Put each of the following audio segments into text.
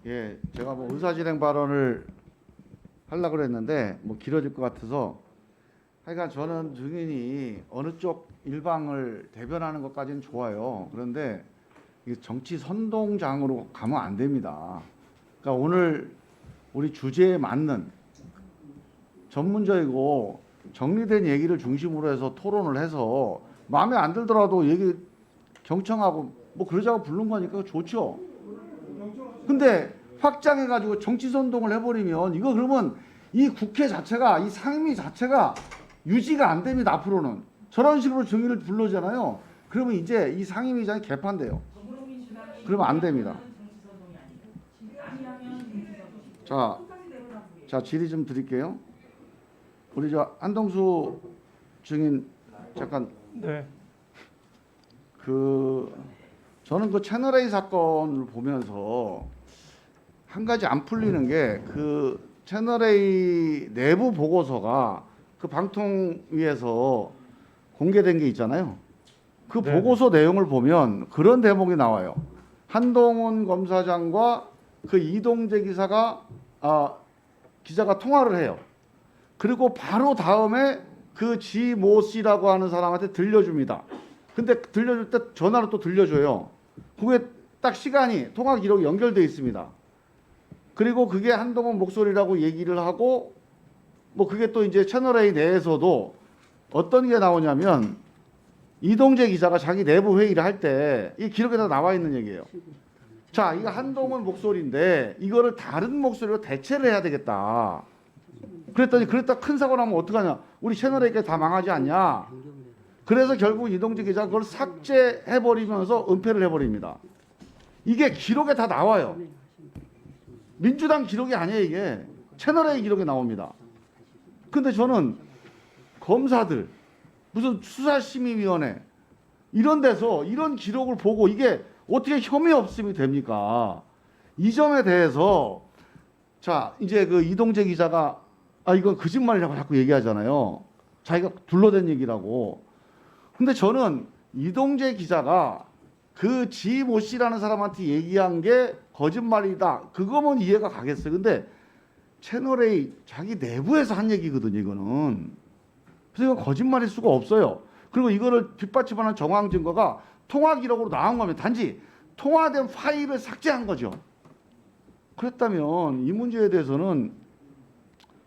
예, 제가 뭐 의사진행 발언을 하려고 그랬는데 뭐 길어질 것 같아서 하여간 저는 증인이 어느 쪽 일방을 대변하는 것까지는 좋아요. 그런데 이게 정치 선동장으로 가면 안 됩니다. 그러니까 오늘 우리 주제에 맞는 전문적이고 정리된 얘기를 중심으로 해서 토론을 해서 마음에 안 들더라도 얘기 경청하고 뭐 그러자고 부른 거니까 좋죠. 근데 확장해가지고 정치 선동을 해버리면 이거 그러면 이 국회 자체가 이 상임위 자체가 유지가 안 됩니다. 앞으로는 저런 식으로 증인을 불러잖아요. 그러면 이제 이 상임위장이 개판돼요. 그러면 안 됩니다. 자 질의 좀 드릴게요. 우리 저 한동수 증인 잠깐. 네. 저는 그 채널 A 사건을 보면서 한 가지 안 풀리는 게 그 채널 A 내부 보고서가 그 방통위에서 공개된 게 있잖아요. 그 네. 보고서 내용을 보면 그런 대목이 나와요. 한동훈 검사장과 그 이동재 기자가 통화를 해요. 그리고 바로 다음에 그 지모 씨라고 하는 사람한테 들려줍니다. 근데 들려줄 때 전화로 또 들려줘요. 그게 딱 시간이 통화 기록이 연결돼 있습니다. 그리고 그게 한동훈 목소리라고 얘기를 하고 뭐 그게 또 이제 채널A 내에서도 어떤 게 나오냐면 이동재 기자가 자기 내부 회의를 할 때 이 기록에 다 나와 있는 얘기예요. 자, 이거 한동훈 목소리인데 이거를 다른 목소리로 대체를 해야 되겠다. 그랬다 큰 사고 나면 어떡하냐. 우리 채널A가 다 망하지 않냐. 그래서 결국 이동재 기자가 그걸 삭제해버리면서 은폐를 해버립니다. 이게 기록에 다 나와요. 민주당 기록이 아니에요. 이게 채널A 기록에 나옵니다. 근데 저는 검사들 무슨 수사심의위원회 이런 데서 이런 기록을 보고 이게 어떻게 혐의 없음이 됩니까? 이 점에 대해서 자 이제 그 이동재 기자가 이건 거짓말이라고 자꾸 얘기하잖아요. 자기가 둘러댄 얘기라고. 근데 저는 이동재 기자가 그 지모 씨라는 사람한테 얘기한 게 거짓말이다. 그거면 이해가 가겠어요. 근데 채널A 자기 내부에서 한 얘기거든요. 이거는. 그래서 이건 거짓말일 수가 없어요. 그리고 이거를 뒷받침하는 정황 증거가 통화 기록으로 나온 겁니다. 단지 통화된 파일을 삭제한 거죠. 그랬다면 이 문제에 대해서는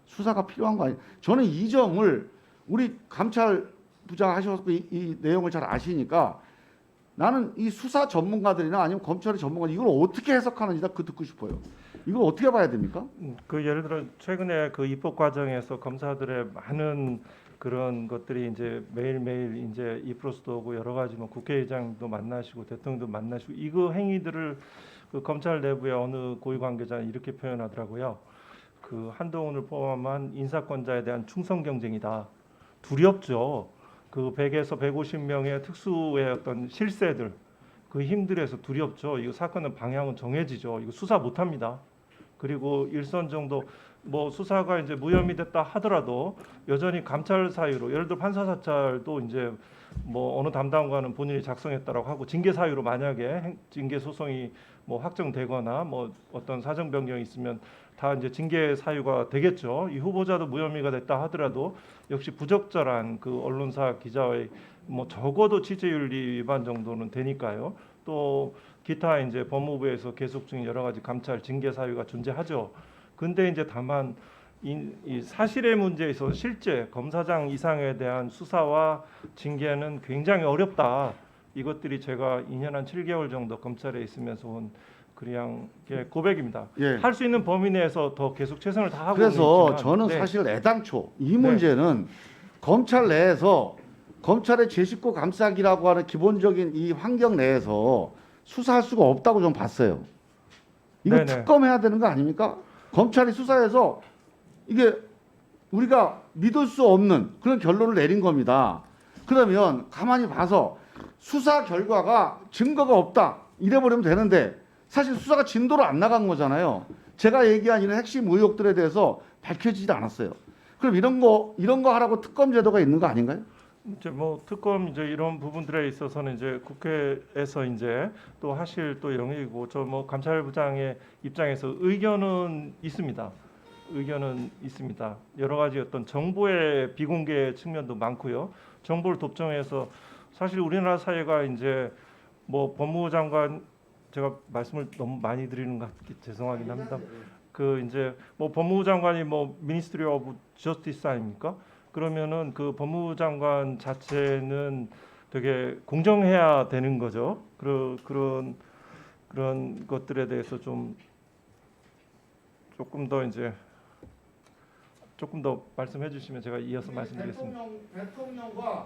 수사가 필요한 거 아니에요. 저는 이 점을 우리 감찰부장 하셔서 이 내용을 잘 아시니까 나는 이 수사 전문가들이나 아니면 검찰의 전문가들 이걸 어떻게 해석하는지 그 듣고 싶어요. 이걸 어떻게 봐야 됩니까? 그 예를 들어 최근에 그 입법 과정에서 검사들의 많은 그런 것들이 이제 매일매일 이제 입으로서도 오고 여러 가지 뭐 국회의장도 만나시고 대통령도 만나시고 이거 행위들을 그 검찰 내부의 어느 고위 관계자는 이렇게 표현하더라고요. 그 한동훈을 포함한 인사권자에 대한 충성 경쟁이다. 두렵죠. 그 100에서 150명의 특수의 어떤 실세들 그 힘들에서 두렵죠. 이거 사건의 방향은 정해지죠. 이거 수사 못합니다. 그리고 일선 정도 뭐 수사가 이제 무혐의 됐다 하더라도 여전히 감찰 사유로 예를 들어 판사 사찰도 이제 뭐 어느 담당관은 본인이 작성했다라고 하고 징계 사유로 만약에 징계 소송이 뭐 확정되거나 뭐 어떤 사정 변경이 있으면 다 이제 징계 사유가 되겠죠. 이 후보자도 무혐의가 됐다 하더라도 역시 부적절한 그 언론사 기자의 뭐 적어도 취재윤리 위반 정도는 되니까요. 또 기타 이제 법무부에서 계속 중인 여러 가지 감찰 징계 사유가 존재하죠. 근데 이제 다만 이 사실의 문제에 있어서 실제 검사장 이상에 대한 수사와 징계는 굉장히 어렵다. 이것들이 제가 2년 한 7개월 정도 검찰에 있으면서 온 그냥 고백입니다. 예. 할 수 있는 범위 내에서 더 계속 최선을 다하고 그래서 있지만, 저는 네. 사실 애당초 이 문제는 검찰 내에서 검찰의 제19 감싸기라고 하는 기본적인 이 환경 내에서 수사할 수가 없다고 좀 봤어요. 이거 네네. 특검해야 되는 거 아닙니까? 검찰이 수사해서 이게 우리가 믿을 수 없는 그런 결론을 내린 겁니다. 그러면 가만히 봐서 수사 결과가 증거가 없다 이래버리면 되는데 사실 수사가 진도로 안 나간 거잖아요. 제가 얘기한 이런 핵심 의혹들에 대해서 밝혀지지 않았어요. 그럼 이런 거 하라고 특검 제도가 있는 거 아닌가요? 이제 뭐 특검 이제 이런 부분들에 있어서는 이제 국회에서 이제 또 하실 또 영역이고 저 뭐 감찰부장의 입장에서 의견은 있습니다. 의견은 있습니다. 여러 가지 어떤 정보의 비공개 측면도 많고요. 정보를 독점해서 사실 우리나라 사회가 이제 뭐 법무부 장관 제가 말씀을 너무 많이 드리는 것 같기 죄송하긴 합니다. 그 이제 뭐 법무부 장관이 뭐 미니스트리 오브 저스티스 아닙니까? 그러면은 그 법무부 장관 자체는 되게 공정해야 되는 거죠. 그런 것들에 대해서 좀 조금 더 이제 조금 더 말씀해 주시면 제가 이어서 말씀드리겠습니다. 대통령과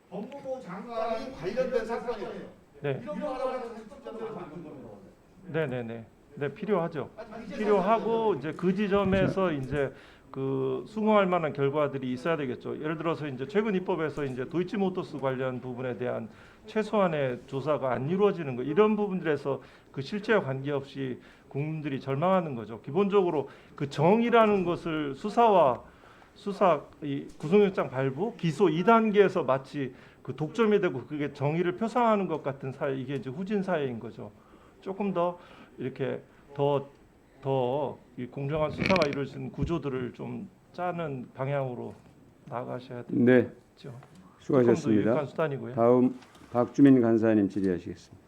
법무부 장관이 관련된 사건이에요. 네. 이런 거라고 해서 특검을 만든 겁니다. 네네네. 네, 필요하죠. 필요하고 이제 그 지점에서 이제 그 수긍할 만한 결과들이 있어야 되겠죠. 예를 들어서 이제 최근 입법에서 이제 도이치모터스 관련 부분에 대한 최소한의 조사가 안 이루어지는 거 이런 부분들에서 그 실체와 관계없이 국민들이 절망하는 거죠. 기본적으로 그 정의라는 것을 수사 이 구속영장 발부 기소 2단계에서 마치 그 독점이 되고 그게 정의를 표상하는 것 같은 사회 이게 이제 후진 사회인 거죠. 조금 더 이렇게 더 이 공정한 수사가 이루어질 수 있는 구조들을 좀 짜는 방향으로 나아가셔야 되죠. 네, 조금 더 수고하셨습니다. 유익한 수단이고요. 다음 박주민 간사님 질의하시겠습니다.